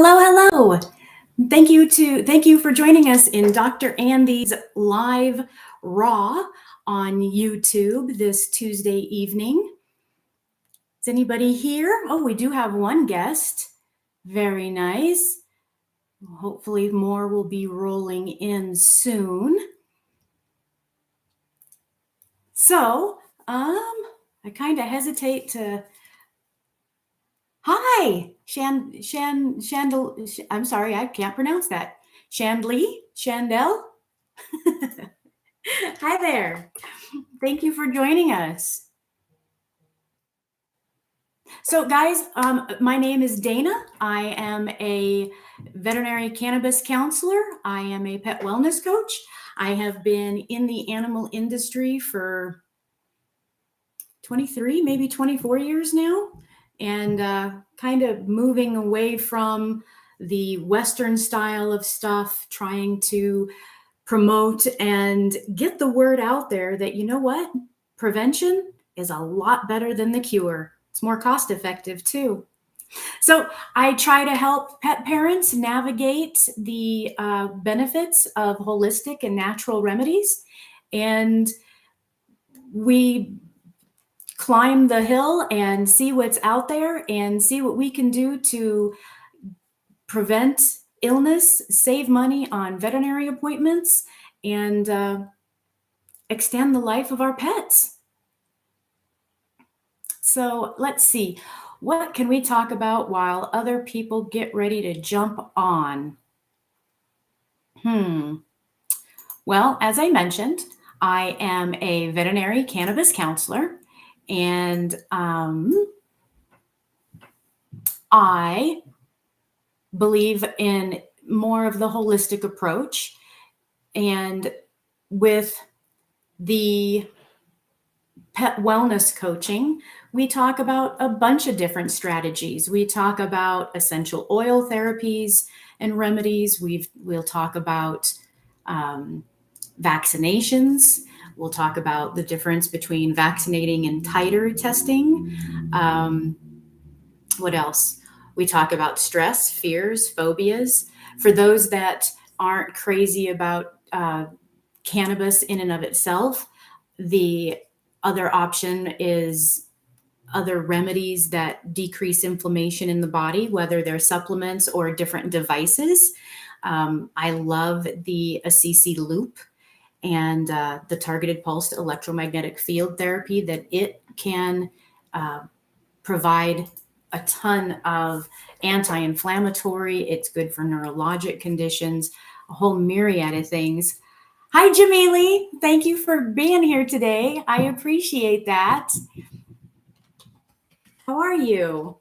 Hello, hello. Thank you for joining us in Dr. Andy's live raw on YouTube this Tuesday evening. Is anybody here? Oh, we do have one guest. Very nice. Hopefully more will be rolling in soon. So, I kind of hesitate to. Hi, I'm sorry, I can't pronounce that. Chandel? Hi there. Thank you for joining us. So, guys, my name is Dana. I am a veterinary cannabis counselor. I am a pet wellness coach. I have been in the animal industry for 23, maybe 24 years now, and kind of moving away from the Western style of stuff, trying to promote and get the word out there that, you know what, prevention is a lot better than the cure. It's more cost effective too. So I try to help pet parents navigate the benefits of holistic and natural remedies. And we climb the hill and see what's out there and see what we can do to prevent illness, save money on veterinary appointments, and extend the life of our pets. So let's see, what can we talk about while other people get ready to jump on? Well, as I mentioned, I am a veterinary cannabis counselor, and I believe in more of the holistic approach. And with the pet wellness coaching, we talk about a bunch of different strategies. We talk about essential oil therapies and remedies. We'll talk about vaccinations. We'll talk about the difference between vaccinating and titer testing. What else? We talk about stress, fears, phobias. For those that aren't crazy about cannabis in and of itself, the other option is other remedies that decrease inflammation in the body, whether they're supplements or different devices. I love the Assisi loop and the targeted pulsed electromagnetic field therapy that it can provide a ton of anti-inflammatory. It's good for neurologic conditions, a whole myriad of things. Hi, Jamili. Thank you for being here today. I appreciate that. How are you?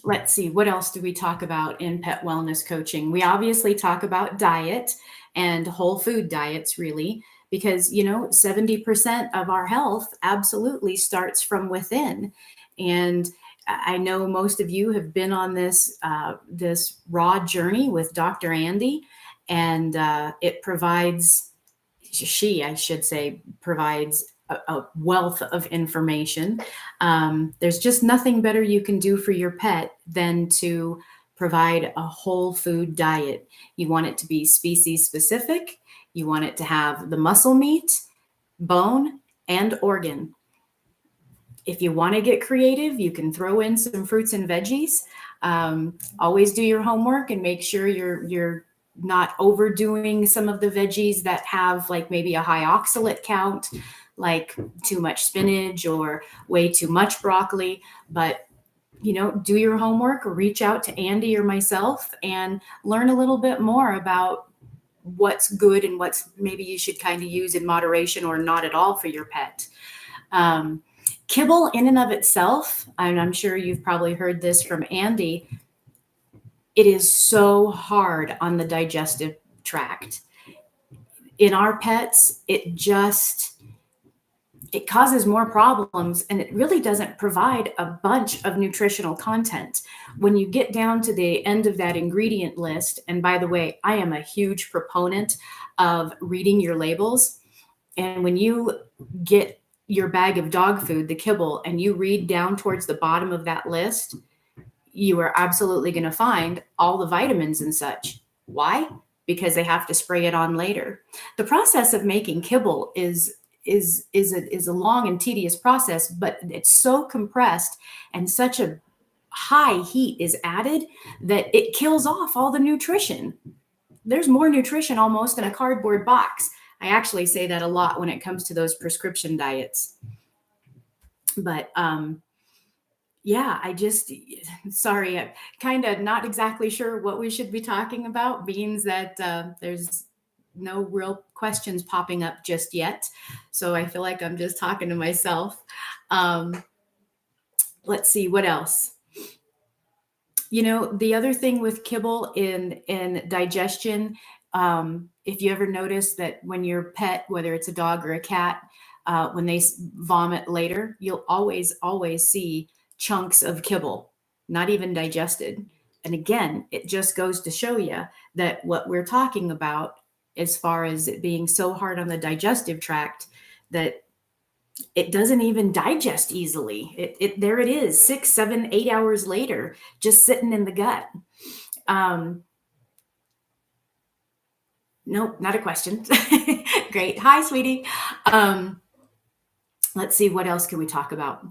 Let's see, what else do we talk about in pet wellness coaching? We obviously talk about diet and whole food diets, really, because, 70% of our health absolutely starts from within. And I know most of you have been on this raw journey with Dr. Andy, and it provides, I should say, provides a wealth of information. There's just nothing better you can do for your pet than to provide a whole food diet. You want it to be species specific. You want it to have the muscle meat, bone, and organ. If you want to get creative, you can throw in some fruits and veggies. Always do your homework and make sure you're not overdoing some of the veggies that have like maybe a high oxalate count, like too much spinach or way too much broccoli. But do your homework or reach out to Andy or myself and learn a little bit more about what's good and what's maybe you should kind of use in moderation or not at all for your pet. Kibble in and of itself, and I'm sure you've probably heard this from Andy, it is so hard on the digestive tract. In our pets, it causes more problems, and it really doesn't provide a bunch of nutritional content. When you get down to the end of that ingredient list, and by the way, I am a huge proponent of reading your labels. And when you get your bag of dog food, the kibble, and you read down towards the bottom of that list, you are absolutely going to find all the vitamins and such. Why? Because they have to spray it on later. The process of making kibble is a long and tedious process, but it's so compressed and such a high heat is added that it kills off all the nutrition. There's more nutrition almost in a cardboard box. I actually say that a lot when it comes to those prescription diets. But yeah, sorry, I'm kind of not exactly sure what we should be talking about, being that there's no real questions popping up just yet. So I feel like I'm just talking to myself. Let's see, what else? The other thing with kibble in digestion, if you ever notice that when your pet, whether it's a dog or a cat, when they vomit later, you'll always see chunks of kibble, not even digested. And again, it just goes to show you that what we're talking about, as far as it being so hard on the digestive tract, that it doesn't even digest easily. There it is, 6, 7, 8 hours later, just sitting in the gut. Nope, not a question. Great. Hi, sweetie. Let's see, what else can we talk about?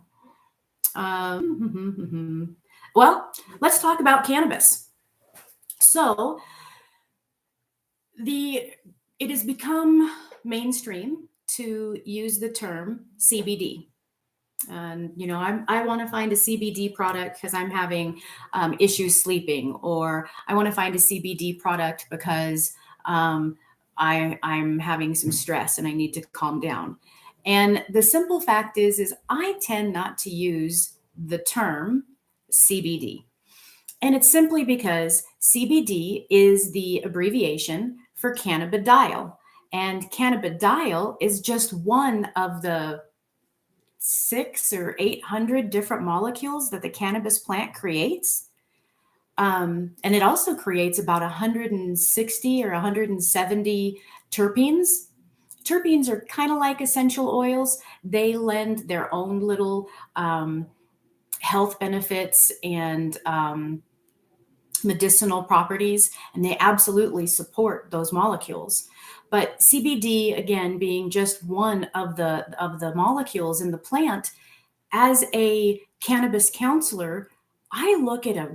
Well, let's talk about cannabis. So it has become mainstream to use the term CBD. And, I want to find a CBD product because I'm having issues sleeping, or I want to find a CBD product because I'm having some stress and I need to calm down. And the simple fact is I tend not to use the term CBD. And it's simply because CBD is the abbreviation for cannabidiol. And cannabidiol is just one of the 600 or 800 different molecules that the cannabis plant creates. And it also creates about 160 or 170 terpenes. Terpenes are kind of like essential oils. They lend their own little health benefits and medicinal properties, and they absolutely support those molecules. But CBD, again, being just one of the molecules in the plant, as a cannabis counselor, I look at a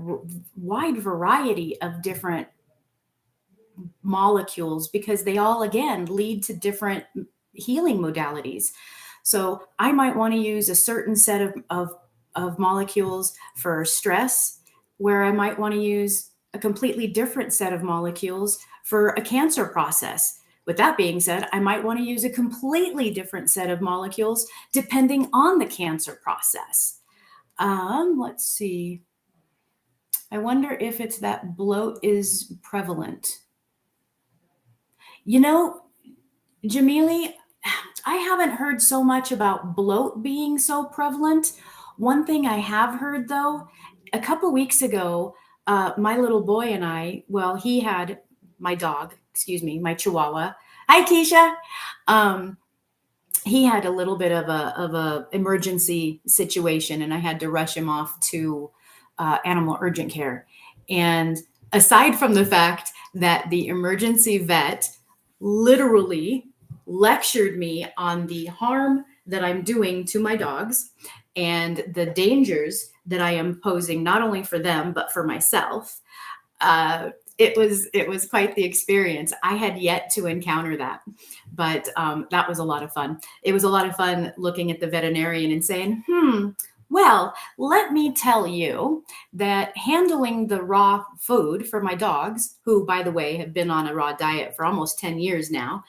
wide variety of different molecules because they all, again, lead to different healing modalities. So I might want to use a certain set of molecules for stress, where I might want to use a completely different set of molecules for a cancer process. With that being said, I might want to use a completely different set of molecules depending on the cancer process. Let's see. I wonder if it's that bloat is prevalent. Jamili, I haven't heard so much about bloat being so prevalent. One thing I have heard, though, a couple weeks ago, my little boy and I, he had my dog, my Chihuahua. Hi, Keisha. He had a little bit of a emergency situation, and I had to rush him off to animal urgent care. And aside from the fact that the emergency vet literally lectured me on the harm that I'm doing to my dogs and the dangers that I am posing, not only for them, but for myself, it was quite the experience. I had yet to encounter that, but that was a lot of fun. It was a lot of fun looking at the veterinarian and saying, well, let me tell you that handling the raw food for my dogs, who, by the way, have been on a raw diet for almost 10 years now,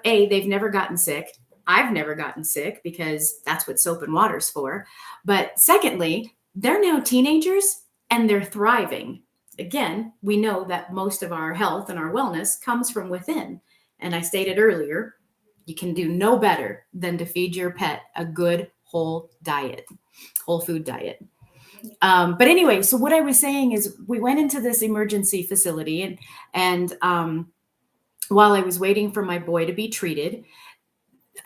they've never gotten sick. I've never gotten sick because that's what soap and water's for. But secondly, they're now teenagers and they're thriving. Again, we know that most of our health and our wellness comes from within. And I stated earlier, you can do no better than to feed your pet a good whole food diet. But anyway, so what I was saying is we went into this emergency facility and while I was waiting for my boy to be treated,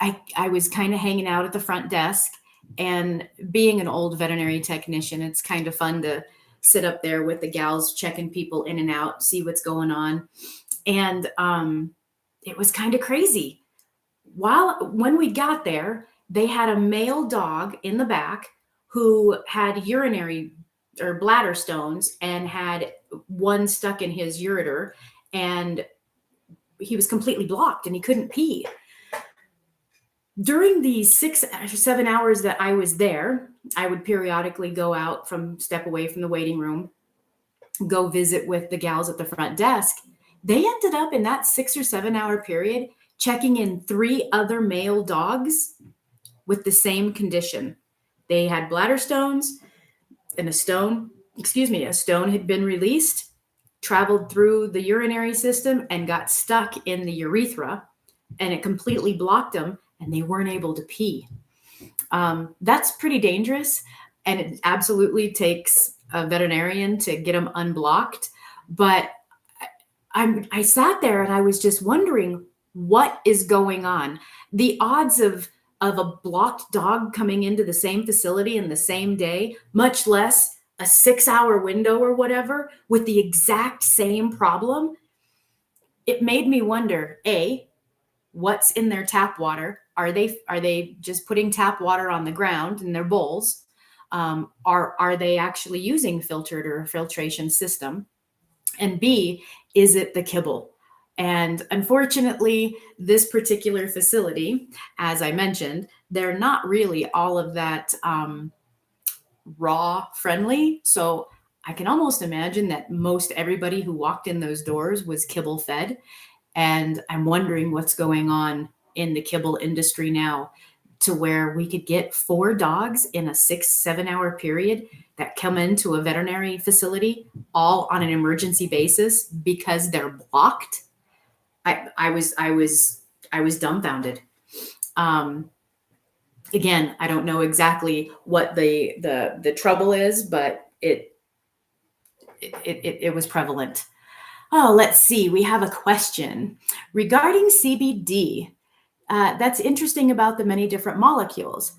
I was kind of hanging out at the front desk, and being an old veterinary technician, it's kind of fun to sit up there with the gals checking people in and out, see what's going on. And it was kind of crazy. When we got there, they had a male dog in the back who had urinary or bladder stones and had one stuck in his ureter, and he was completely blocked and he couldn't pee. During the 6 or 7 hours that I was there, I would periodically go out step away from the waiting room, go visit with the gals at the front desk. They ended up in that 6 or 7 hour period checking in 3 other male dogs with the same condition. They had bladder stones, and a stone had been released, traveled through the urinary system, and got stuck in the urethra, and it completely blocked them, and they weren't able to pee. That's pretty dangerous, and it absolutely takes a veterinarian to get them unblocked. But I sat there and I was just wondering what is going on. The odds of a blocked dog coming into the same facility in the same day, much less a 6 hour window or whatever, with the exact same problem, it made me wonder, A, what's in their tap water? Are they just putting tap water on the ground in their bowls? Are they actually using filtered or a filtration system? And B, is it the kibble? And unfortunately, this particular facility, as I mentioned, they're not really all of that raw friendly. So I can almost imagine that most everybody who walked in those doors was kibble fed. And I'm wondering what's going on in the kibble industry now, to where we could get 4 dogs in a 6-7 hour period that come into a veterinary facility all on an emergency basis because they're blocked. I was dumbfounded. Again, I don't know exactly what the trouble is, but it was prevalent. Oh, let's see. We have a question regarding CBD. That's interesting about the many different molecules.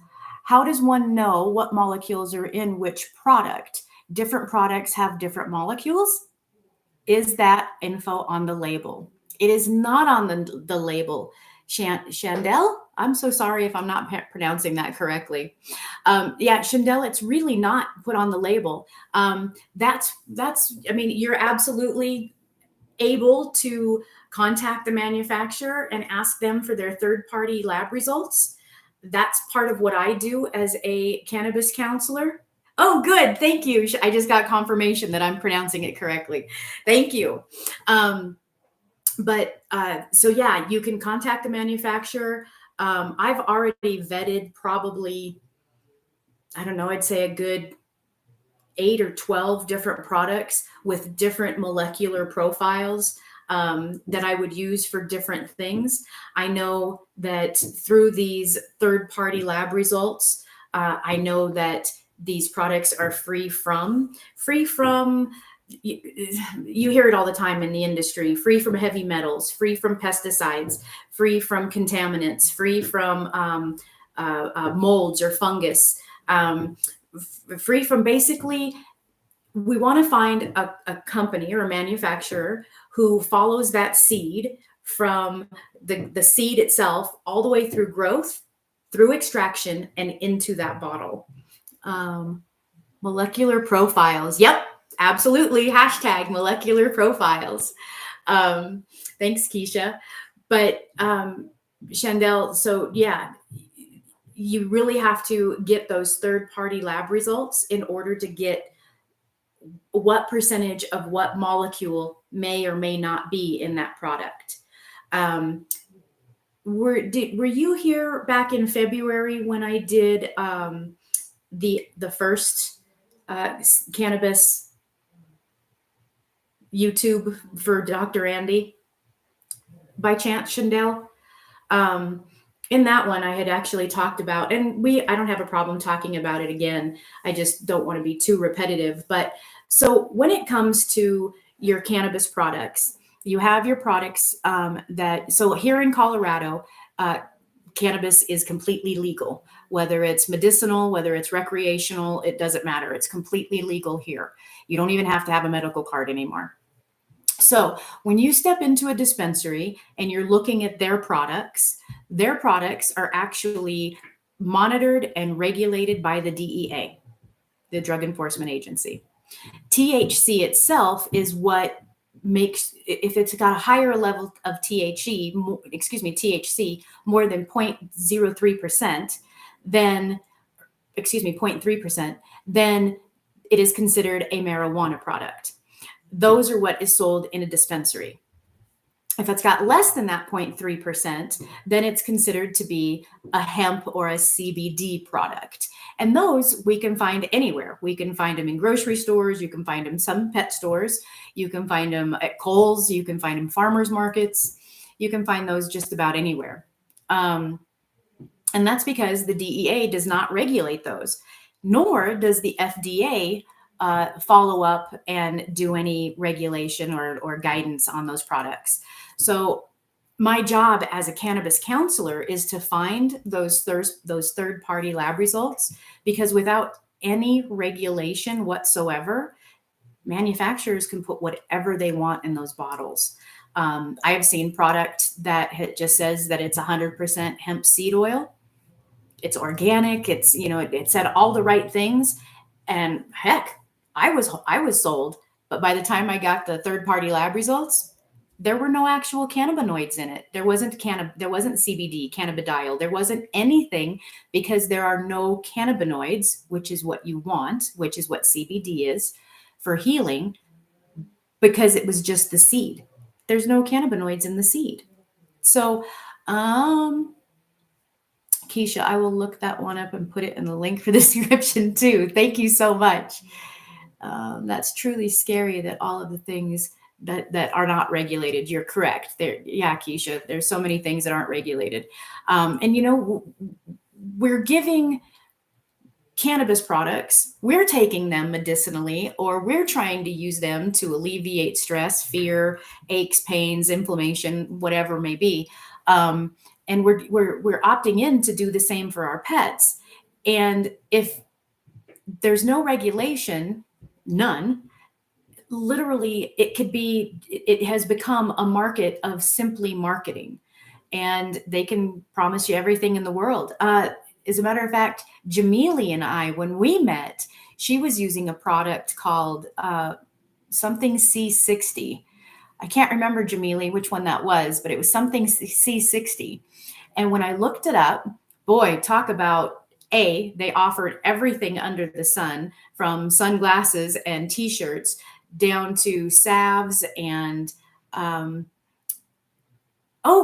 How does one know what molecules are in which product? Different products have different molecules. Is that info on the label? It is not on the label. Chandel, I'm so sorry if I'm not pronouncing that correctly. Yeah, Chandel, it's really not put on the label. That's, I mean, you're absolutely able to contact the manufacturer and ask them for their third-party lab results. That's part of what I do as a cannabis counselor. Oh, good. Thank you. I just got confirmation that I'm pronouncing it correctly. Thank you. So yeah, you can contact the manufacturer. I've already vetted probably, I don't know, I'd say a good 8 or 12 different products with different molecular profiles that I would use for different things. I know that through these third-party lab results, I know that these products are free from, you hear it all the time in the industry, free from heavy metals, free from pesticides, free from contaminants, free from molds or fungus, free from basically, we want to find a company or a manufacturer who follows that seed from the seed itself all the way through growth, through extraction, and into that bottle. Molecular profiles. Yep, absolutely. Hashtag molecular profiles. Thanks, Keisha. But Chandel, so yeah, you really have to get those third-party lab results in order to get what percentage of what molecule may or may not be in that product. Were you here back in February when I did the first cannabis YouTube for Dr. Andi by chance, Chandel? In that one, I had actually talked about, and I don't have a problem talking about it again. I just don't want to be too repetitive. But so when it comes to your cannabis products, you have your products so here in Colorado, cannabis is completely legal, whether it's medicinal, whether it's recreational, it doesn't matter. It's completely legal here. You don't even have to have a medical card anymore. So when you step into a dispensary and you're looking at their products are actually monitored and regulated by the DEA, the Drug Enforcement Agency. THC itself is what makes, if it's got a higher level of THC more than 0.03%, then 0.3%, then it is considered a marijuana product. Those are what is sold in a dispensary. If it's got less than that 0.3%, then it's considered to be a hemp or a CBD product. And those we can find anywhere. We can find them in grocery stores. You can find them some pet stores. You can find them at Kohl's. You can find them farmers markets. You can find those just about anywhere. And that's because the DEA does not regulate those, nor does the FDA follow up and do any regulation or guidance on those products. So my job as a cannabis counselor is to find those third-party lab results, because without any regulation whatsoever, manufacturers can put whatever they want in those bottles. I have seen product that just says that it's 100% hemp seed oil. It's organic. It's, it said all the right things, and heck, I was sold. But by the time I got the third-party lab results, there were no actual cannabinoids in it. There wasn't CBD, cannabidiol. There wasn't anything, because there are no cannabinoids, which is what you want, which is what CBD is for healing, because it was just the seed. There's no cannabinoids in the seed. So, Keisha, I will look that one up and put it in the link for the description too. Thank you so much. That's truly scary that all of the things that are not regulated. You're correct. Yeah, Keisha, there's so many things that aren't regulated. And we're giving cannabis products, we're taking them medicinally, or we're trying to use them to alleviate stress, fear, aches, pains, inflammation, whatever it may be. And we're opting in to do the same for our pets. And if there's no regulation, none, literally it has become a market of simply marketing, and they can promise you everything in the world. As a matter of fact, Jamili and I, when we met, she was using a product called something C60. I can't remember, Jamili, which one that was, but it was something C60. And when I looked it up, boy, talk about they offered everything under the sun, from sunglasses and t-shirts down to salves and oh,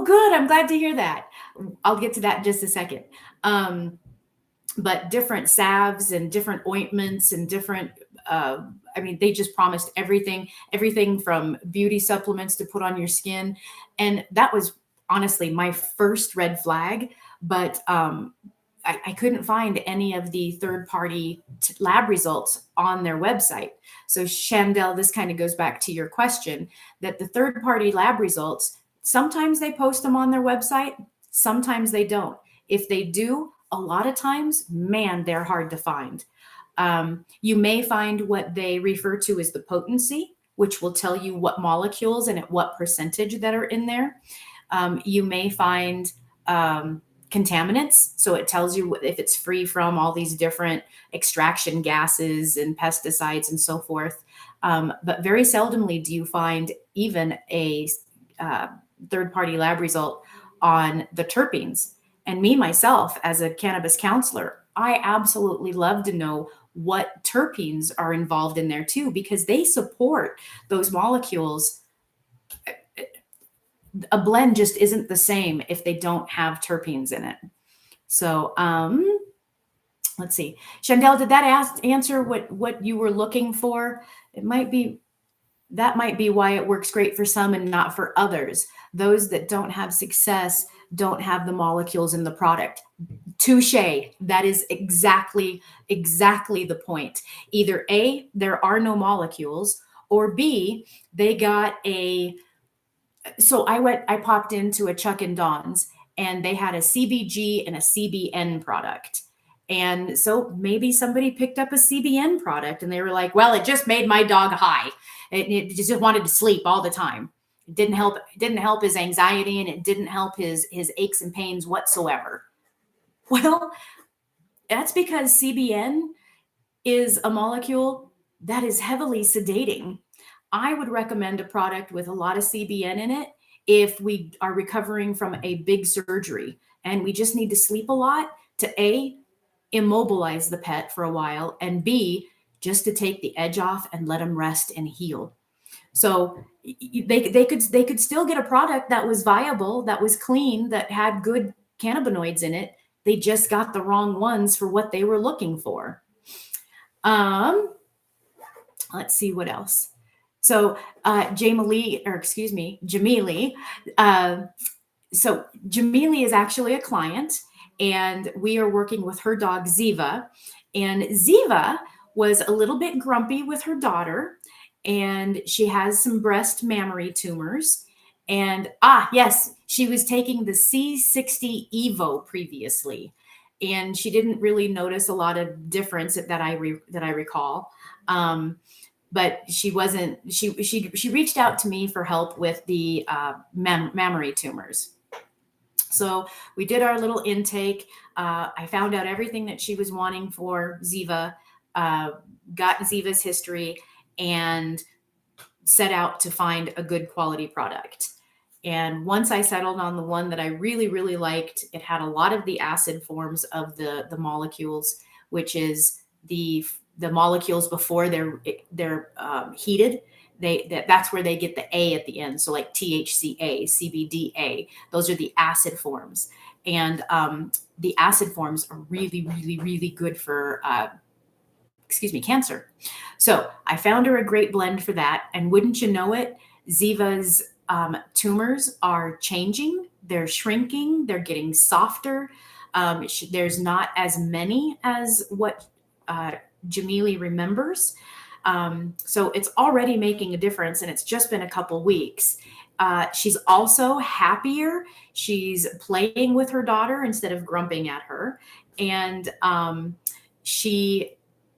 good. I'm glad to hear that. I'll get to that in just a second. But different salves and different ointments and different, they just promised everything from beauty supplements to put on your skin. And that was honestly my first red flag. But I couldn't find any of the third-party lab results on their website. So Chandel, this kind of goes back to your question, that the third-party lab results, sometimes they post them on their website, sometimes they don't. If they do, a lot of times, man, they're hard to find. You may find what they refer to as the potency, which will tell you what molecules and at what percentage that are in there. You may find contaminants. So it tells you if it's free from all these different extraction gases and pesticides and so forth. But very seldomly do you find even a third-party lab result on the terpenes. And me, myself, as a cannabis counselor, I absolutely love to know what terpenes are involved in there too, because they support those molecules. A blend just isn't the same if they don't have terpenes in it. So let's see. Chandel, did that answer what you were looking for? That might be why it works great for some and not for others. Those that don't have success don't have the molecules in the product. Touche. That is exactly the point. Either A, there are no molecules, or B, they got so I popped into a Chuck and Don's, and they had a CBG and a CBN product. And so maybe somebody picked up a CBN product and they were like, well, it just made my dog high. It just wanted to sleep all the time. It didn't help his anxiety, and it didn't help his aches and pains whatsoever. Well, that's because CBN is a molecule that is heavily sedating. I would recommend a product with a lot of CBN in it if we are recovering from a big surgery and we just need to sleep a lot to A, immobilize the pet for a while, and B, just to take the edge off and let them rest and heal. So they could still get a product that was viable, that was clean, that had good cannabinoids in it. They just got the wrong ones for what they were looking for. Let's see what else. So Jamili, so Jamili is actually a client, and we are working with her dog Ziva. And Ziva was a little bit grumpy with her daughter, and she has some breast mammary tumors. And yes, she was taking the C60 Evo previously, and she didn't really notice a lot of difference that I recall. But she wasn't. She reached out to me for help with the mammary tumors. So we did our little intake. I found out everything that she was wanting for Ziva, got Ziva's history, and set out to find a good quality product. And once I settled on the one that I really, really liked, it had a lot of the acid forms of the molecules, which is the molecules before they're heated. That's where they get the A at the end. So like THCA, CBDA, those are the acid forms. And the acid forms are really, really, really good for, cancer. So I found her a great blend for that. And wouldn't you know it, Ziva's tumors are changing. They're shrinking. They're getting softer. There's not as many as what Jamili remembers. So it's already making a difference, and it's just been a couple weeks. She's also happier. She's playing with her daughter instead of grumping at her. And she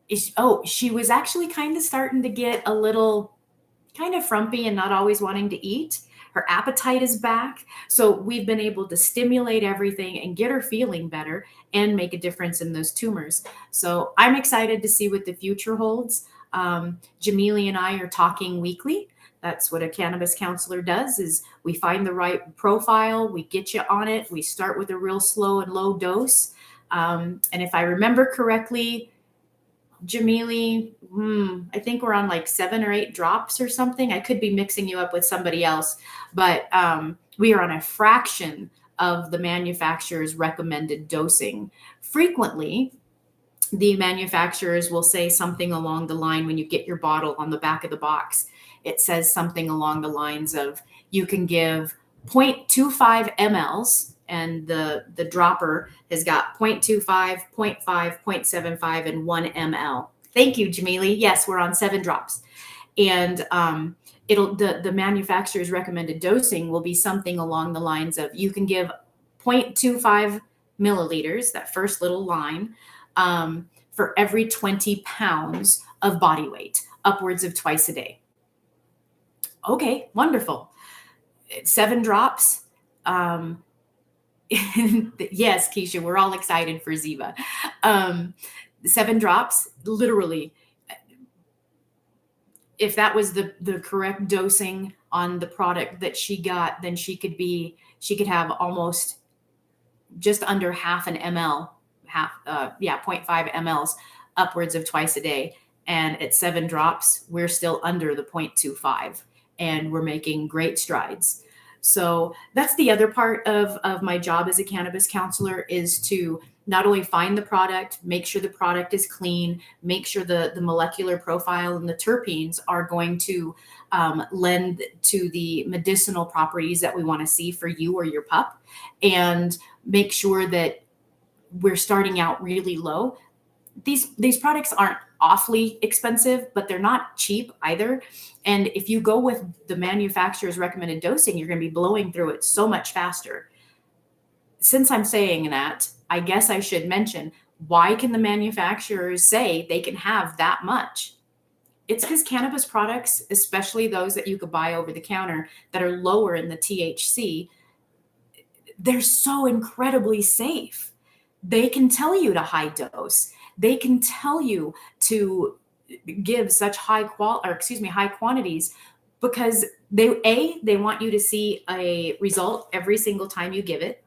was actually kind of starting to get a little kind of frumpy and not always wanting to eat. Her appetite is back. So we've been able to stimulate everything and get her feeling better and make a difference in those tumors. So I'm excited to see what the future holds. Jamili and I are talking weekly. That's what a cannabis counselor does, is we find the right profile, we get you on it, we start with a real slow and low dose. And if I remember correctly, Jamili, I think we're on like 7 or 8 drops or something. I could be mixing you up with somebody else, but we are on a fraction of the manufacturer's recommended dosing. Frequently, the manufacturers will say something along the line, when you get your bottle on the back of the box, it says something along the lines of, you can give 0.25 mLs, and the dropper has got 0.25, 0.5, 0.75, and 1 ml. Thank you, Jamili. Yes, we're on 7 drops. And the manufacturer's recommended dosing will be something along the lines of, you can give 0.25 milliliters, that first little line, for every 20 pounds of body weight, upwards of twice a day. Okay, wonderful. 7 drops. Yes, Keisha, we're all excited for Ziva. 7 drops, literally. If that was the correct dosing on the product that she got, then she could have almost just under half an ml, 0.5 mLs, upwards of twice a day. And at 7 drops, we're still under the 0.25, and we're making great strides. So that's the other part of my job as a cannabis counselor, is to not only find the product, make sure the product is clean, make sure the molecular profile and the terpenes are going to lend to the medicinal properties that we want to see for you or your pup, and make sure that we're starting out really low. These products aren't awfully expensive, but they're not cheap either. And if you go with the manufacturer's recommended dosing, you're going to be blowing through it so much faster. since I'm saying that, I guess I should mention, why can the manufacturers say they can have that much? It's because cannabis products, especially those that you could buy over the counter that are lower in the THC, they're so incredibly safe. They can tell you to high dose. They can tell you to give such high quantities, because they want you to see a result every single time you give it.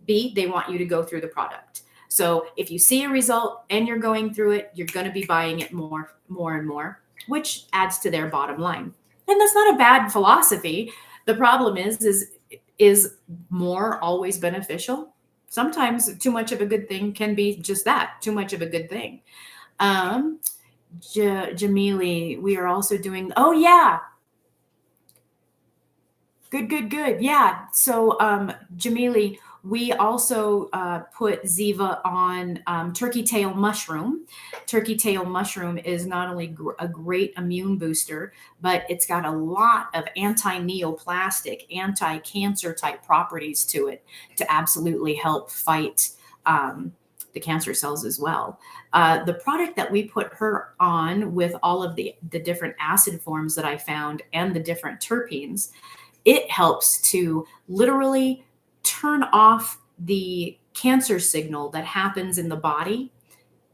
B, they want you to go through the product. So if you see a result and you're going through it, you're going to be buying it more and more, which adds to their bottom line. And that's not a bad philosophy. The problem is more always beneficial? Sometimes too much of a good thing can be just that, too much of a good thing. Jamili, we are also doing, oh yeah, good. Yeah. So, Jamili, we also put Ziva on turkey tail mushroom. Turkey tail mushroom is not only a great immune booster, but it's got a lot of anti-neoplastic, anti-cancer type properties to it to absolutely help fight the cancer cells as well. The product that we put her on with all of the different acid forms that I found and the different terpenes, it helps to literally turn off the cancer signal that happens in the body.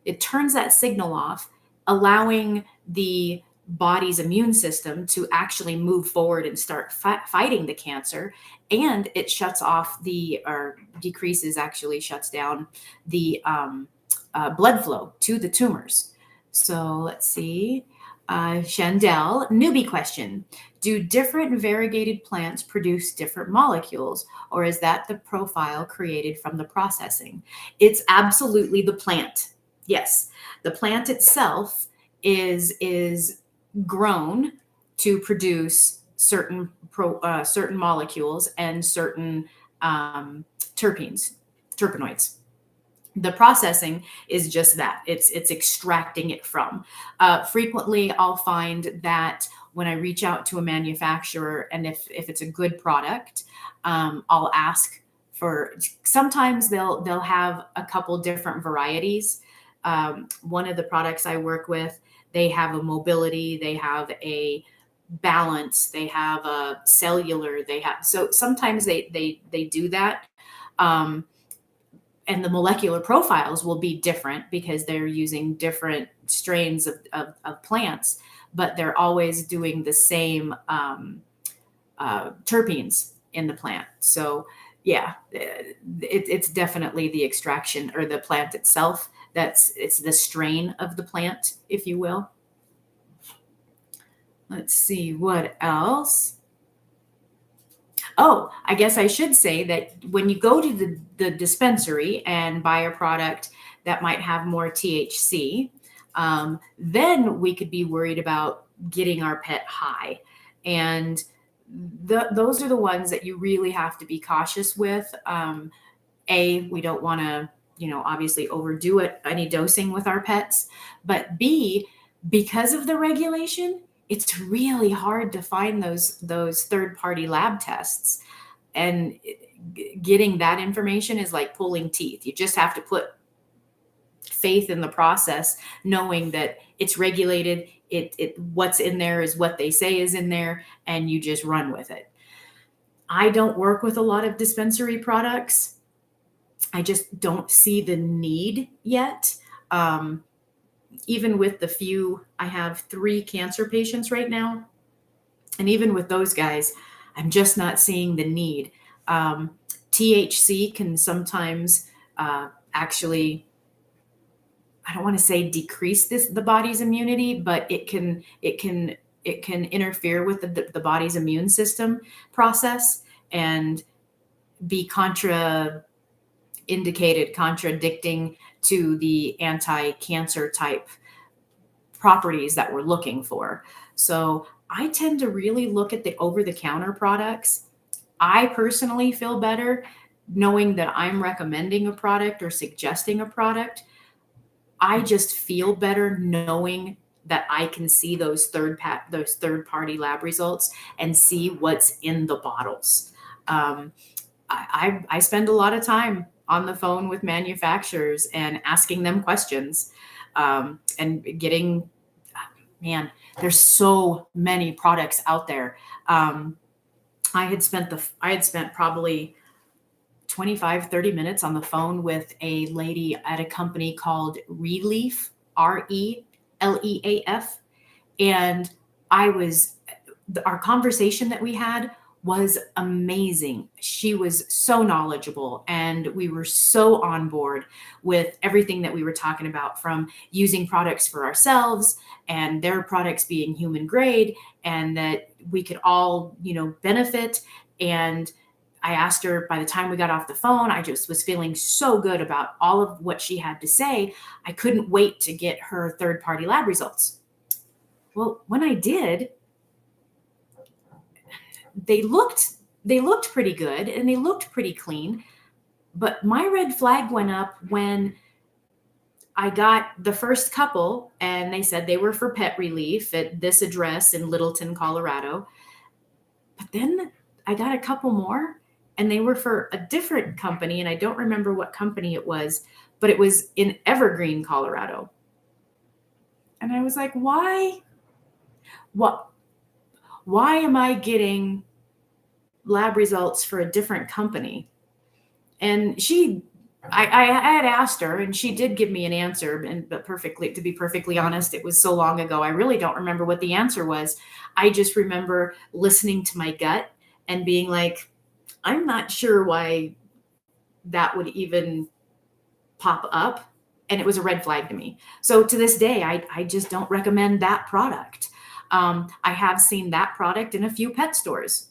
It turns that signal off, allowing the body's immune system to actually move forward and start fighting the cancer. And it shuts off shuts down the blood flow to the tumors. So let's see. Chandel, newbie question. Do different variegated plants produce different molecules, or is that the profile created from the processing? It's absolutely the plant. Yes, the plant itself is grown to produce certain molecules and certain terpenoids. The processing is just that. It's extracting it from. Frequently, I'll find that when I reach out to a manufacturer, and if it's a good product, I'll ask for. Sometimes they'll have a couple different varieties. One of the products I work with, they have a mobility, they have a balance, they have a cellular. So sometimes they do that. And the molecular profiles will be different because they're using different strains of plants, but they're always doing the same terpenes in the plant. So yeah, it's definitely the extraction or the plant itself. It's the strain of the plant, if you will. Let's see what else. Oh, I guess I should say that when you go to the dispensary and buy a product that might have more THC, then we could be worried about getting our pet high. And those are the ones that you really have to be cautious with. We don't want to, obviously overdo it, any dosing with our pets. But B, because of the regulation, it's really hard to find those third-party lab tests, and getting that information is like pulling teeth. You just have to put faith in the process, knowing that it's regulated. What's in there is what they say is in there, and you just run with it. I don't work with a lot of dispensary products. I just don't see the need yet. Even with the few, I have 3 cancer patients right now. And even with those guys, I'm just not seeing the need. THC can sometimes actually, I don't want to say decrease the body's immunity, but it can interfere with the body's immune system process and be contradicting to the anti-cancer type properties that we're looking for. So I tend to really look at the over-the-counter products. I personally feel better knowing that I'm recommending a product or suggesting a product. I just feel better knowing that I can see those third-party lab results and see what's in the bottles. I spend a lot of time on the phone with manufacturers and asking them questions, and getting, man, there's so many products out there. I had spent probably 25-30 minutes on the phone with a lady at a company called Relief, RELEAF. And our conversation that we had was amazing. She was so knowledgeable, and we were so on board with everything that we were talking about, from using products for ourselves and their products being human grade, and that we could all, benefit. And I asked her, by the time we got off the phone, I just was feeling so good about all of what she had to say. I couldn't wait to get her third-party lab results. Well, when I did, they looked pretty good and they looked pretty clean, but my red flag went up when I got the first couple, and they said they were for pet relief at this address in Littleton, Colorado. But then I got a couple more, and they were for a different company, and I don't remember what company it was, but it was in Evergreen, Colorado. And I was like, why? Why am I getting lab results for a different company? And I had asked her, and she did give me an answer, but to be perfectly honest, it was so long ago, I really don't remember what the answer was. I just remember listening to my gut and being like, I'm not sure why that would even pop up. And it was a red flag to me. So to this day, I just don't recommend that product. I have seen that product in a few pet stores.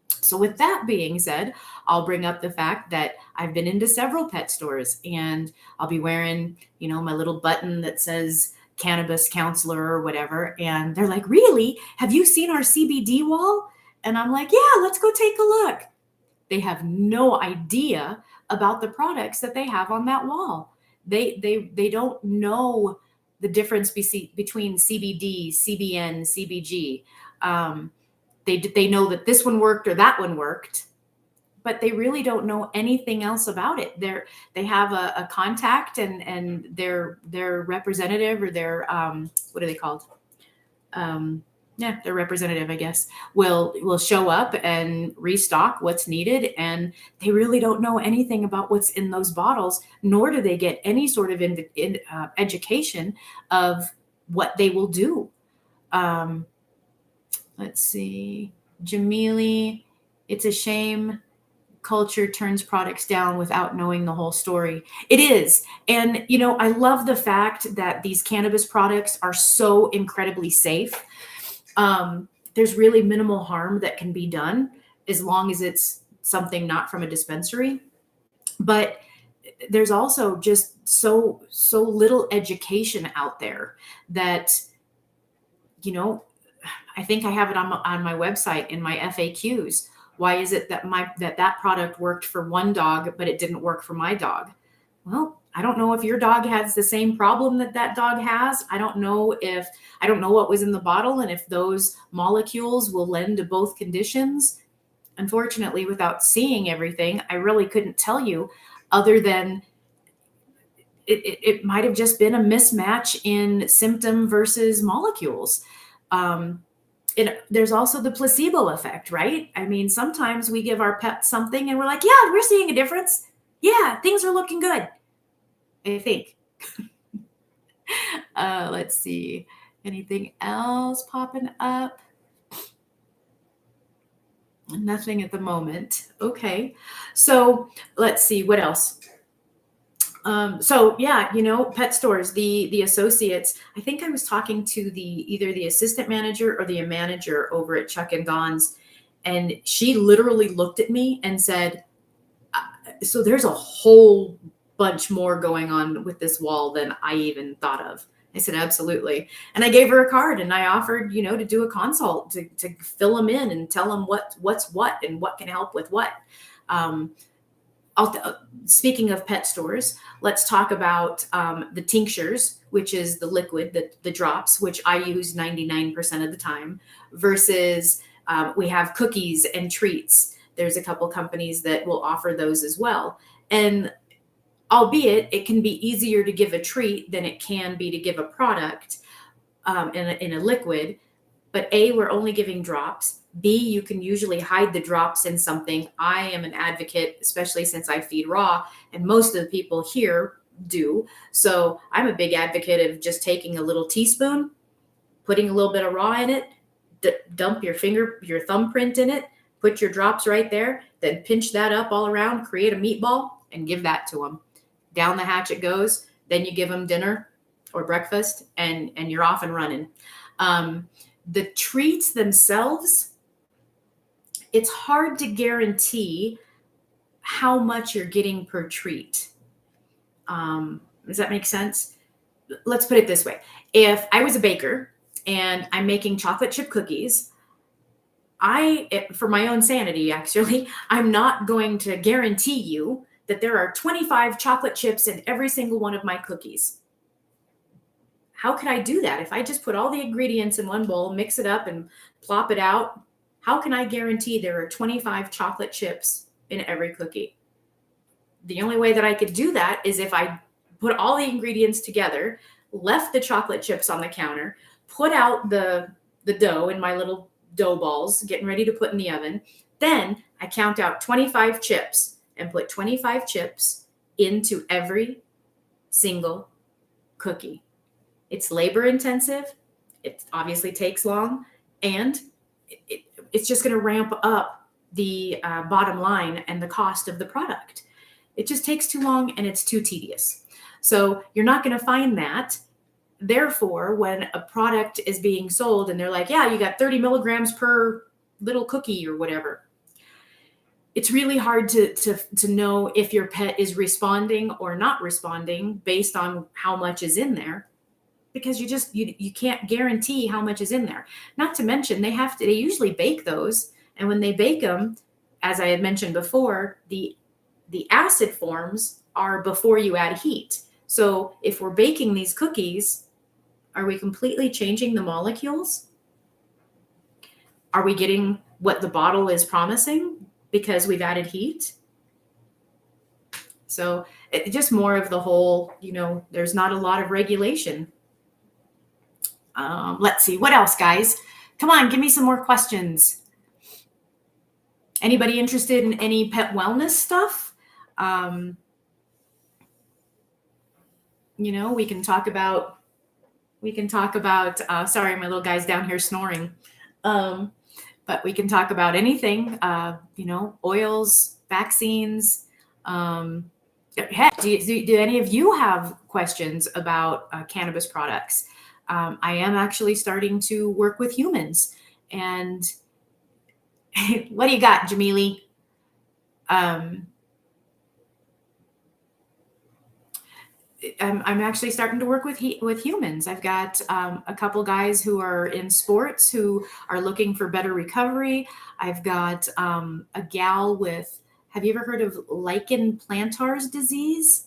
So with that being said, I'll bring up the fact that I've been into several pet stores, and I'll be wearing, my little button that says cannabis counselor or whatever. And they're like, really? Have you seen our CBD wall? And I'm like, yeah, let's go take a look. They have no idea about the products that they have on that wall. They don't know the difference between CBD, CBN, CBG. They know that this one worked or that one worked, but they really don't know anything else about it. They have a contact, and their representative, or their what are they called? Their representative, I guess, will show up and restock what's needed, and they really don't know anything about what's in those bottles, nor do they get any sort of education of what they will do. Let's see, Jamili, it's a shame culture turns products down without knowing the whole story. It is. And, I love the fact that these cannabis products are so incredibly safe. There's really minimal harm that can be done as long as it's something not from a dispensary. But there's also just so little education out there that, I think I have it on my website in my FAQs. Why is it that that product worked for one dog, but it didn't work for my dog? Well, I don't know if your dog has the same problem that dog has. I don't know what was in the bottle, and if those molecules will lend to both conditions. Unfortunately, without seeing everything, I really couldn't tell you, other than it might have just been a mismatch in symptom versus molecules. There's also the placebo effect, right? I mean, sometimes we give our pets something and we're like, yeah, we're seeing a difference. Yeah, things are looking good, I think. Let's see. Anything else popping up? Nothing at the moment. Okay. So let's see what else. Pet stores, the associates, I think I was talking to either the assistant manager or the manager over at Chuck and Don's, and she literally looked at me and said, so there's a whole bunch more going on with this wall than I even thought of. I said, absolutely. And I gave her a card, and I offered, to do a consult to fill them in and tell them what's what and what can help with what. Speaking of pet stores, let's talk about the tinctures, which is the liquid, the drops, which I use 99% of the time, versus we have cookies and treats There's a couple companies that will offer those as well. And albeit it can be easier to give a treat than it can be to give a product in a liquid. But A, we're only giving drops. B, you can usually hide the drops in something. I am an advocate, especially since I feed raw, and most of the people here do. So I'm a big advocate of just taking a little teaspoon, putting a little bit of raw in it, dump your thumbprint in it, put your drops right there, then pinch that up all around, create a meatball, and give that to them. Down the hatch it goes. Then you give them dinner or breakfast, and you're off and running. The treats themselves, it's hard to guarantee how much you're getting per treat. Does that make sense? Let's put it this way. If I was a baker and I'm making chocolate chip cookies, for my own sanity, actually, I'm not going to guarantee you that there are 25 chocolate chips in every single one of my cookies. How could I do that? If I just put all the ingredients in one bowl, mix it up and plop it out, how can I guarantee there are 25 chocolate chips in every cookie? The only way that I could do that is if I put all the ingredients together, left the chocolate chips on the counter, put out the dough in my little dough balls, getting ready to put in the oven. Then I count out 25 chips and put 25 chips into every single cookie. It's labor intensive. It obviously takes long, and it's just going to ramp up the bottom line and the cost of the product. It just takes too long and it's too tedious. So you're not going to find that. Therefore, when a product is being sold and they're like, yeah, you got 30 milligrams per little cookie or whatever, it's really hard to know if your pet is responding or not responding based on how much is in there, because you can't guarantee how much is in there. Not to mention they usually bake those, and when they bake them, as I had mentioned before, the acid forms are before you add heat. So if we're baking these cookies, are we completely changing the molecules? Are we getting what the bottle is promising because we've added heat? So it's just more of the whole, there's not a lot of regulation. Let's see. What else, guys? Come on, give me some more questions. Anybody interested in any pet wellness stuff? We can talk about, sorry, my little guy's down here snoring. But we can talk about anything, oils, vaccines. Heck, do any of you have questions about cannabis products? I am actually starting to work with humans. And what do you got, Jamili? I'm actually starting to work with humans. I've got a couple guys who are in sports who are looking for better recovery. I've got a gal with, have you ever heard of lichen plantar's disease?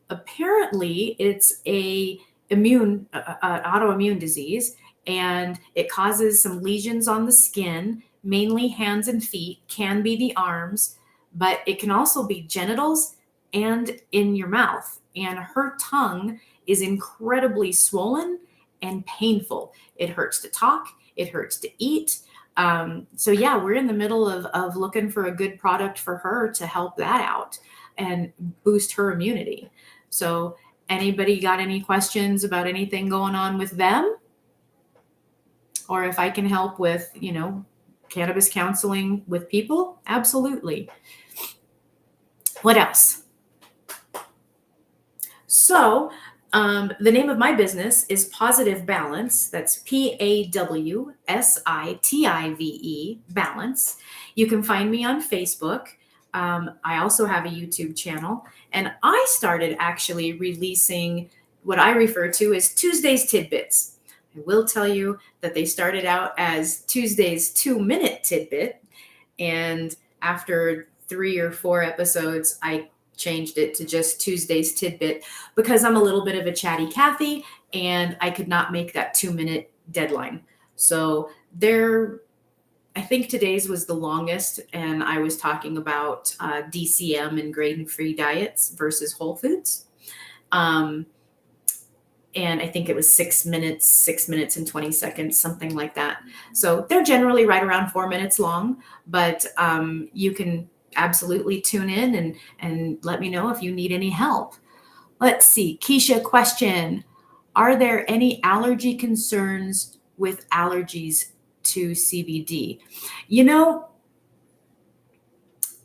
Apparently, it's an autoimmune disease, and it causes some lesions on the skin, mainly hands and feet, can be the arms, but it can also be genitals and in your mouth. And her tongue is incredibly swollen and painful. It hurts to talk. It hurts to eat. So yeah, we're in the middle of looking for a good product for her to help that out and boost her immunity. So anybody got any questions about anything going on with them? Or if I can help with, cannabis counseling with people? Absolutely. What else? So the name of my business is Positive Balance. That's PAWSITIVE, Balance. You can find me on Facebook. I also have a YouTube channel, and I started actually releasing what I refer to as Tuesday's Tidbits. I will tell you that they started out as Tuesday's 2-minute tidbit, and after 3 or 4 episodes, I changed it to just Tuesday's Tidbit because I'm a little bit of a chatty Cathy and I could not make that 2-minute deadline. So they're I think today's was the longest, and I was talking about DCM and grain-free diets versus whole foods. Um, and I think it was 6 minutes and 20 seconds, something like that. So they're generally right around 4 minutes long, but you can absolutely tune in and let me know if you need any help. Let's see. Keisha, question. Are there any allergy concerns with allergies to CBD? You know,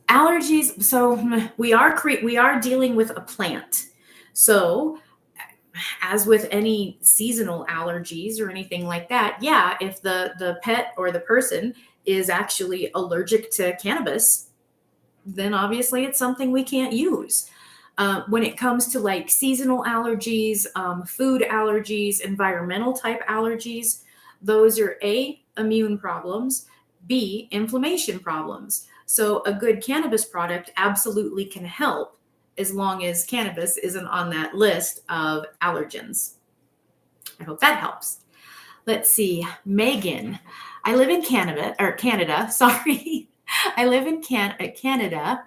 allergies, so we are dealing with a plant. So as with any seasonal allergies or anything like that, yeah, if the pet or the person is actually allergic to cannabis, then obviously it's something we can't use. When it comes to like seasonal allergies, food allergies, environmental type allergies, those are A, immune problems, B, inflammation problems. So a good cannabis product absolutely can help as long as cannabis isn't on that list of allergens. I hope that helps. Let's see. Megan, I live in Canada. Sorry. I live in Canada.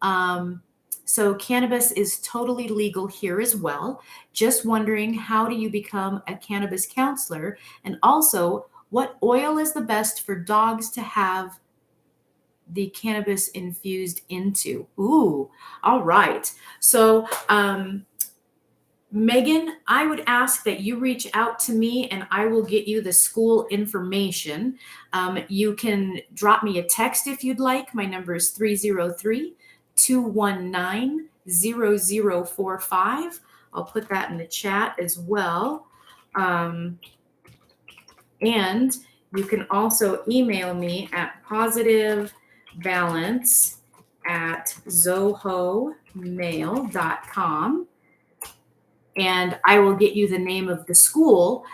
Um, so cannabis is totally legal here as well. Just wondering, how do you become a cannabis counselor? And also, what oil is the best for dogs to have the cannabis infused into? Ooh, all right. So, Megan, I would ask that you reach out to me and I will get you the school information. You can drop me a text if you'd like. My number is 303-219-0045. I'll put that in the chat as well. And you can also email me at positivebalance@zohomail.com. And I will get you the name of the school.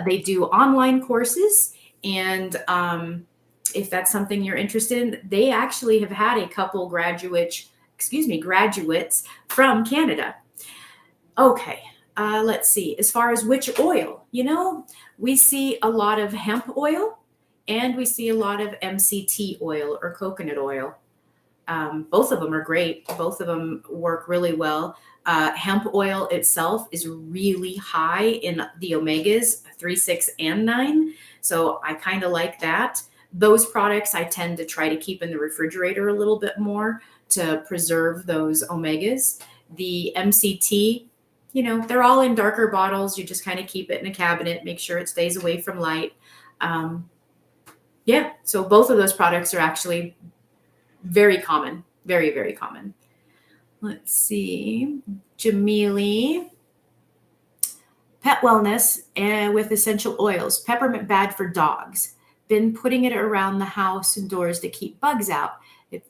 They do online courses. And if that's something you're interested in, they actually have had a couple graduates from Canada. Okay, let's see. As far as which oil, we see a lot of hemp oil and we see a lot of MCT oil or coconut oil. Both of them are great. Both of them work really well. Hemp oil itself is really high in the omegas 3, 6, and 9. So I kind of like that. Those products I tend to try to keep in the refrigerator a little bit more to preserve those omegas. The MCT, they're all in darker bottles. You just kind of keep it in a cabinet, make sure it stays away from light. Yeah, so both of those products are actually very common, very, very common. Let's see. Jamili. Pet wellness with essential oils. Peppermint bad for dogs. Been putting it around the house and doors to keep bugs out.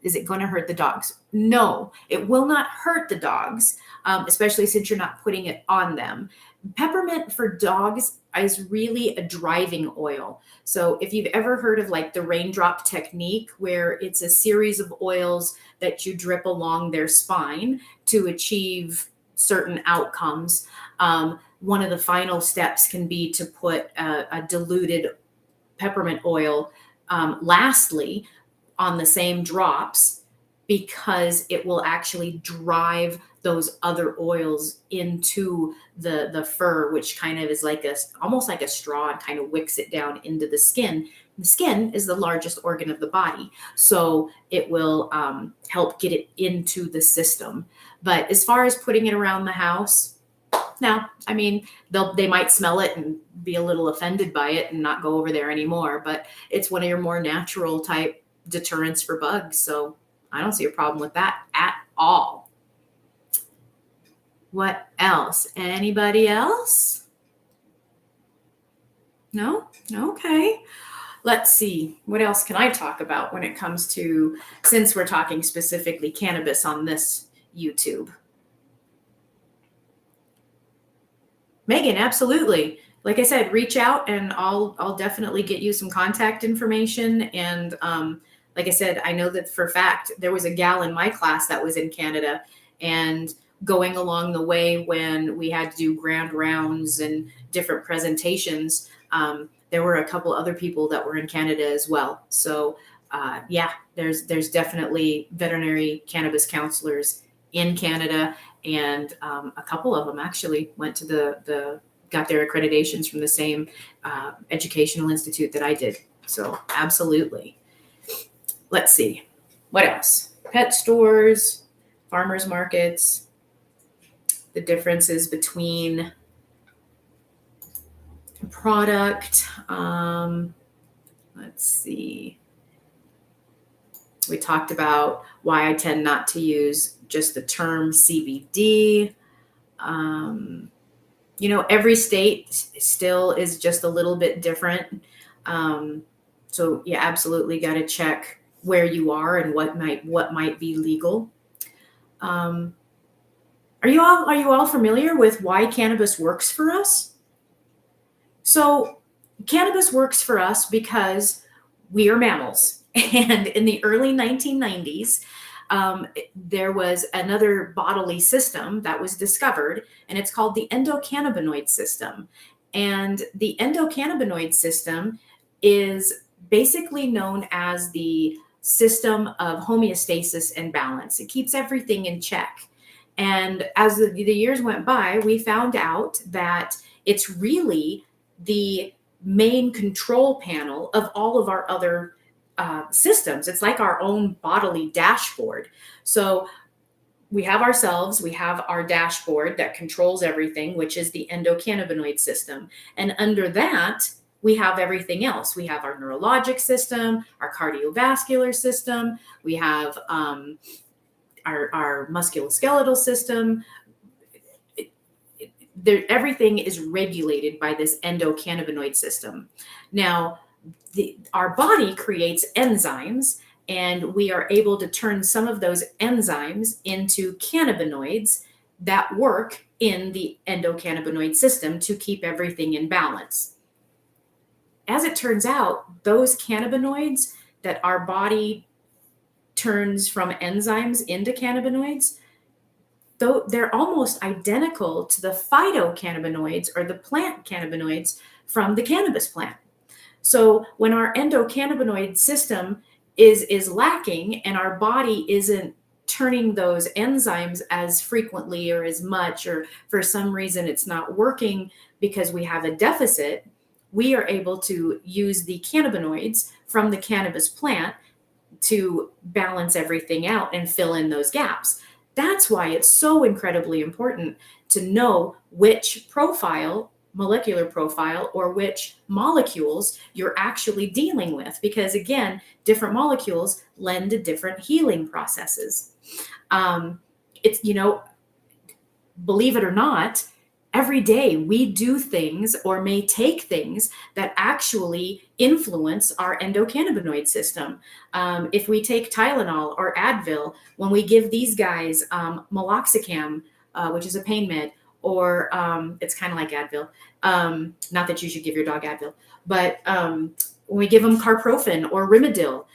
Is it going to hurt the dogs? No, it will not hurt the dogs, especially since you're not putting it on them. Peppermint for dogs is really a driving oil. So if you've ever heard of like the raindrop technique, where it's a series of oils that you drip along their spine to achieve certain outcomes, one of the final steps can be to put a diluted peppermint oil lastly on the same drops, because it will actually drive those other oils into the fur, which kind of is like almost like a straw, and kind of wicks it down into the skin. The skin is the largest organ of the body, so it will help get it into the system. But as far as putting it around the house, no, I mean, they might smell it and be a little offended by it and not go over there anymore, but it's one of your more natural type deterrents for bugs. So I don't see a problem with that at all. What else? Anybody else? No? Okay. Let's see. What else can I talk about when it comes to, since we're talking specifically cannabis on this YouTube? Megan, absolutely. Like I said, reach out and I'll definitely get you some contact information. And like I said, I know that for a fact there was a gal in my class that was in Canada, and going along the way when we had to do grand rounds and different presentations, there were a couple other people that were in Canada as well. So yeah, there's definitely veterinary cannabis counselors in Canada, and a couple of them actually went to got their accreditations from the same educational institute that I did. So absolutely. Let's see, what else? Pet stores, farmers markets, the differences between product. Let's see. We talked about why I tend not to use just the term CBD. Every state still is just a little bit different. So you absolutely got to check where you are and what might be legal. Are you all familiar with why cannabis works for us? So cannabis works for us because we are mammals. And in the early 1990s, there was another bodily system that was discovered, and it's called the endocannabinoid system. And the endocannabinoid system is basically known as the system of homeostasis and balance. It keeps everything in check. And as the years went by, we found out that it's really the main control panel of all of our other systems. It's like our own bodily dashboard. So we have ourselves, we have our dashboard that controls everything, which is the endocannabinoid system. And under that, we have everything else. We have our neurologic system, our cardiovascular system, we have our musculoskeletal system. Everything is regulated by this endocannabinoid system. Now, our body creates enzymes, and we are able to turn some of those enzymes into cannabinoids that work in the endocannabinoid system to keep everything in balance. As it turns out, those cannabinoids that our body turns from enzymes into cannabinoids, though they're almost identical to the phytocannabinoids or the plant cannabinoids from the cannabis plant. So when our endocannabinoid system is lacking and our body isn't turning those enzymes as frequently or as much, or for some reason it's not working because we have a deficit, we are able to use the cannabinoids from the cannabis plant to balance everything out and fill in those gaps. That's why it's so incredibly important to know which molecular profile, or which molecules you're actually dealing with, because again, different molecules lend to different healing processes. It's, believe it or not, every day we do things or may take things that actually influence our endocannabinoid system. If we take Tylenol or Advil, when we give these guys meloxicam, which is a pain med, or it's kind of like Advil. Not that you should give your dog Advil, but when we give them carprofen or Rimadyl,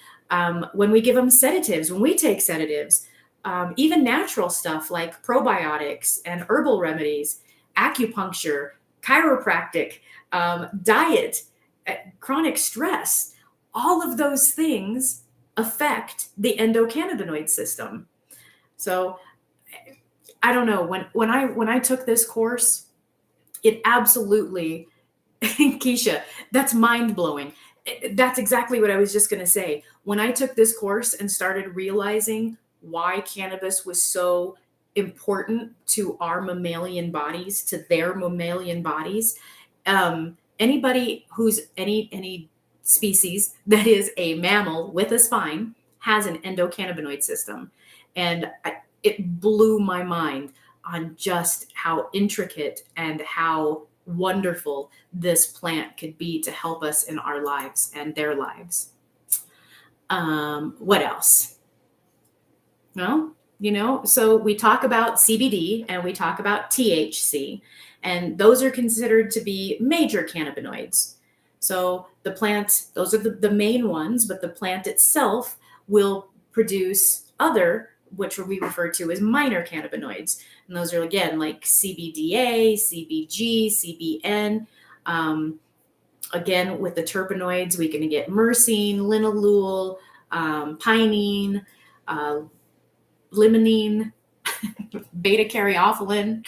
when we give them sedatives, when we take sedatives, even natural stuff like probiotics and herbal remedies, acupuncture, chiropractic, diet, chronic stress, all of those things affect the endocannabinoid system. So I don't know, when I took this course, it absolutely, Keisha, that's mind blowing. That's exactly what I was just going to say. When I took this course and started realizing why cannabis was so important to our mammalian bodies, to their mammalian bodies, anybody who's any species that is a mammal with a spine has an endocannabinoid system. And it blew my mind on just how intricate and how wonderful this plant could be to help us in our lives and their lives. What else? Well, so we talk about CBD and we talk about THC, and those are considered to be major cannabinoids. So the plant, those are the main ones, but the plant itself will produce other, which we refer to as minor cannabinoids. And those are, again, like CBDA, CBG, CBN, Again, with the terpenoids, we can get myrcene, linalool, pinene, limonene, beta-caryophyllene.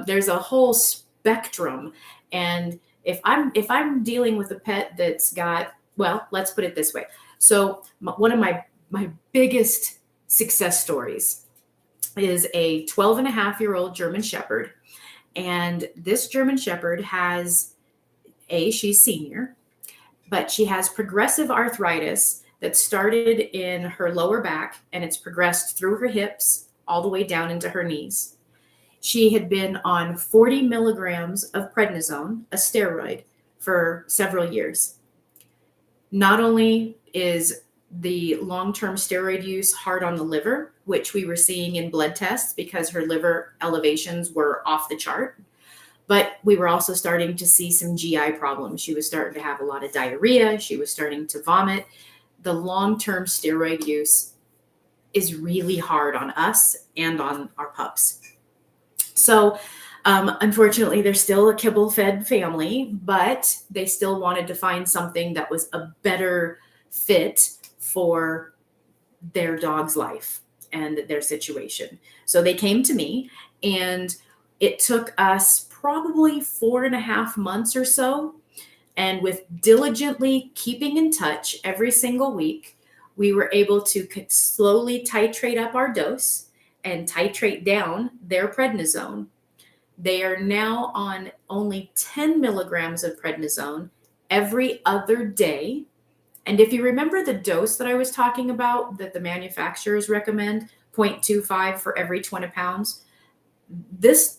There's a whole spectrum. And if I'm dealing with a pet that's got, well, let's put it this way. So one of my biggest success stories is a 12 and a half year old German Shepherd. And this German Shepherd has she's senior, but she has progressive arthritis that started in her lower back and it's progressed through her hips all the way down into her knees. She had been on 40 milligrams of prednisone, a steroid, for several years. Not only is the long-term steroid use hard on the liver, which we were seeing in blood tests because her liver elevations were off the chart, but we were also starting to see some GI problems. She was starting to have a lot of diarrhea. She was starting to vomit. The long-term steroid use is really hard on us and on our pups. So unfortunately, they're still a kibble-fed family, but they still wanted to find something that was a better fit for their dog's life and their situation. So they came to me, and it took us probably 4.5 months or so. And with diligently keeping in touch every single week, we were able to slowly titrate up our dose and titrate down their prednisone. They are now on only 10 milligrams of prednisone every other day. And if you remember the dose that I was talking about that the manufacturers recommend, 0.25 for every 20 pounds, this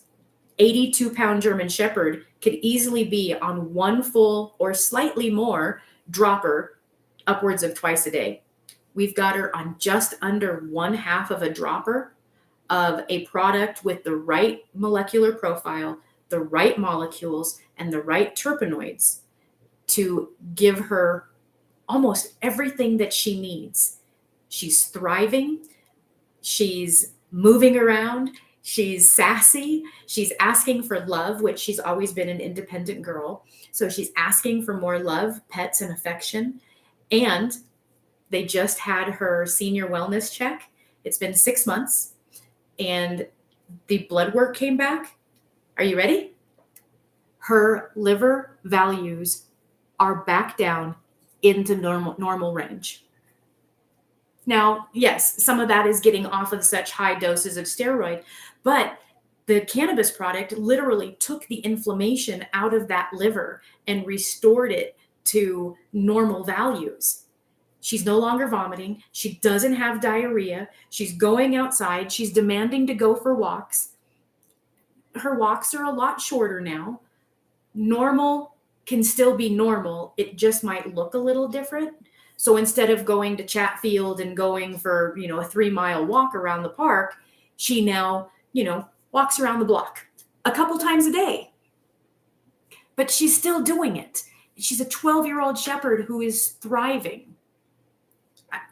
82-pound German Shepherd could easily be on one full or slightly more dropper upwards of twice a day. We've got her on just under 1/2 of a dropper of a product with the right molecular profile, the right molecules, and the right terpenoids to give her almost everything that she needs. She's thriving. She's moving around. She's sassy. She's asking for love, which she's always been an independent girl. So she's asking for more love, pets, and affection. And they just had her senior wellness check. It's been 6 months. And the blood work came back. Are you ready? Her liver values are back down into normal range. Now, yes, some of that is getting off of such high doses of steroid, but the cannabis product literally took the inflammation out of that liver and restored it to normal values. She's no longer vomiting. She doesn't have diarrhea. She's going outside. She's demanding to go for walks. Her walks are a lot shorter now. Normal can still be normal. It just might look a little different. So instead of going to Chatfield and going for, a 3-mile walk around the park, she now, walks around the block a couple times a day. But she's still doing it. She's a 12-year-old shepherd who is thriving.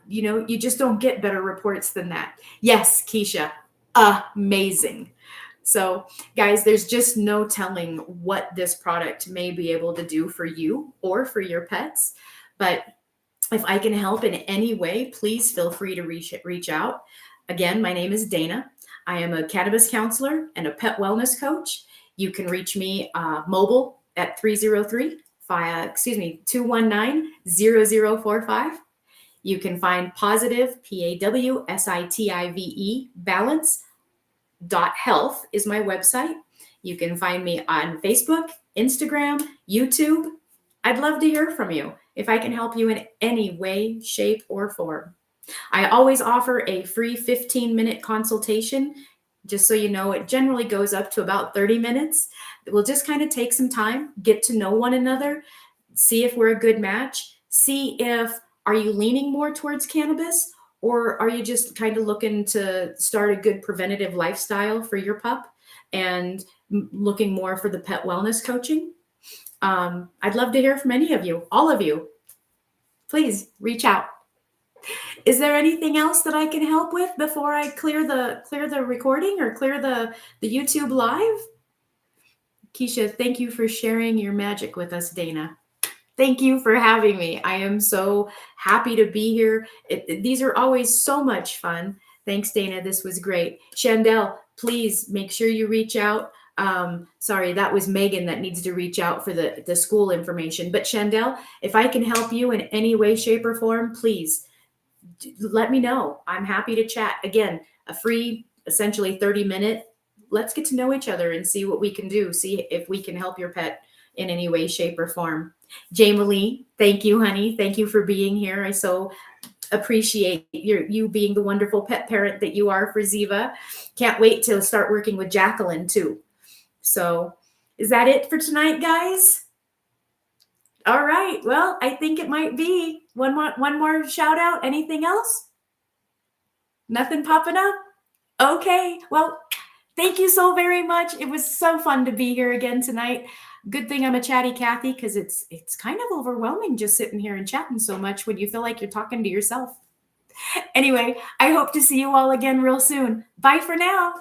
You just don't get better reports than that. Yes, Keisha, amazing. So guys, there's just no telling what this product may be able to do for you or for your pets. But if I can help in any way, please feel free to reach out. Again, my name is Dana. I am a cannabis counselor and a pet wellness coach. You can reach me mobile at 219-0045. You can find positive, PAWSITIVE, balance.health is my website. You can find me on Facebook, Instagram, YouTube. I'd love to hear from you if I can help you in any way, shape, or form. I always offer a free 15-minute consultation. Just so you know, it generally goes up to about 30 minutes. We'll just kind of take some time, get to know one another, see if we're a good match, see if are you leaning more towards cannabis, or are you just kind of looking to start a good preventative lifestyle for your pup and looking more for the pet wellness coaching? I'd love to hear from any of you, all of you. Please reach out. Is there anything else that I can help with before I clear the recording or clear the YouTube live? Keisha, thank you for sharing your magic with us, Dana. Thank you for having me. I am so happy to be here. These are always so much fun. Thanks, Dana. This was great. Chandel, please make sure you reach out. Sorry, that was Megan that needs to reach out for the school information. But Chandel, if I can help you in any way, shape, or form, please let me know. I'm happy to chat. Again, a free, essentially 30-minute. Let's get to know each other and see what we can do. See if we can help your pet in any way, shape, or form. Jamie, thank you, honey. Thank you for being here. I so appreciate you being the wonderful pet parent that you are for Ziva. Can't wait to start working with Jacqueline too. So, is that it for tonight, guys? All right. Well, I think it might be one more shout out. Anything else? Nothing popping up? Okay. Well, thank you so very much. It was so fun to be here again tonight. Good thing I'm a chatty Cathy, because it's kind of overwhelming just sitting here and chatting so much when you feel like you're talking to yourself. Anyway, I hope to see you all again real soon. Bye for now.